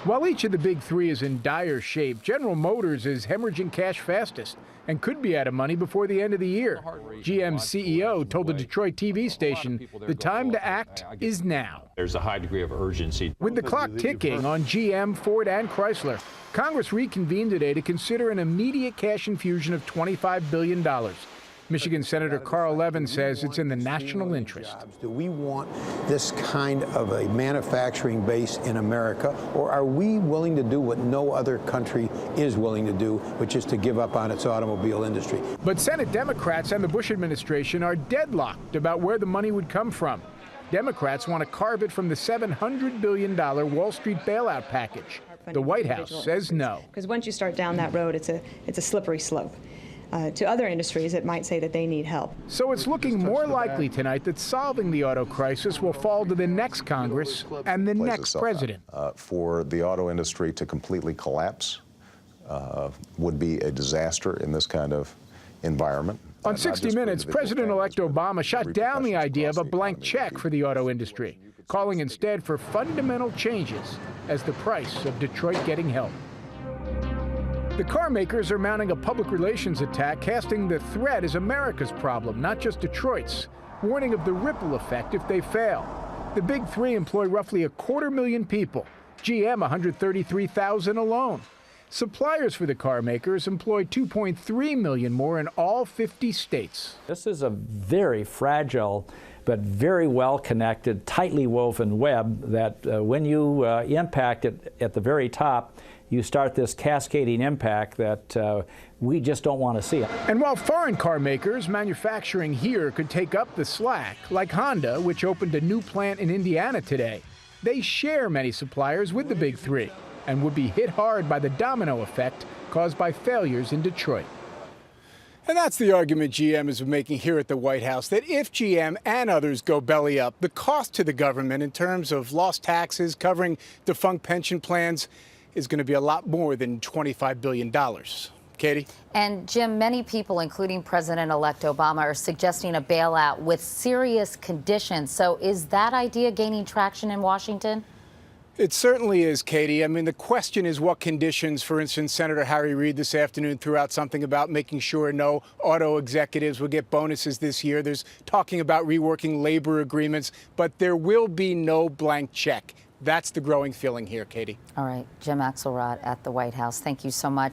While each of the big three is in dire shape, General Motors is hemorrhaging cash fastest and could be out of money before the end of the year. GM's CEO told the Detroit TV station the time to act is now. There's a high degree of urgency. With the clock ticking on GM, Ford, and Chrysler, Congress reconvened today to consider an immediate cash infusion of $25 billion. Michigan Senator Carl Levin says it's in the national interest. Do we want this kind of a manufacturing base in America, or are we willing to do what no other country is willing to do, which is to give up on its automobile industry? But Senate Democrats and the Bush administration are deadlocked about where the money would come from. Democrats want to carve it from the $700 billion Wall Street bailout package. The White House says no. Because once you start down that road, it's a slippery slope. To other industries, it might say that they need help. So it's looking more likely tonight that solving the auto crisis will fall to the next Congress and the next president. For the auto industry to completely collapse would be a disaster in this kind of environment. On 60 Minutes, President-elect Obama shot down the idea of a blank check for the auto industry, calling instead for fundamental changes as the price of Detroit getting help. The car makers are mounting a public relations attack, casting the threat as America's problem, not just Detroit's, warning of the ripple effect if they fail. The big three employ roughly 250,000 people, GM 133,000 alone. Suppliers for the car makers employ 2.3 million more in all 50 states. This is a very fragile but very well-connected, tightly woven web that when you impact it at the very top, you start this cascading impact that we just don't want to see. And while foreign car makers manufacturing here could take up the slack, like Honda, which opened a new plant in Indiana today, they share many suppliers with the big three and would be hit hard by the domino effect caused by failures in Detroit. And that's the argument GM is making here at the White House, that if GM and others go belly up, the cost to the government in terms of lost taxes, covering defunct pension plans, is going to be a lot more than $25 billion. Katie? And Jim, many people, including President-elect Obama, are suggesting a bailout with serious conditions. So is that idea gaining traction in Washington? It certainly is, Katie. I mean, the question is what conditions. For instance, Senator Harry Reid this afternoon threw out something about making sure no auto executives will get bonuses this year. There's talking about reworking labor agreements, but there will be no blank check. That's the growing feeling here, Katie. All right. Jim Axelrod at the White House. Thank you so much.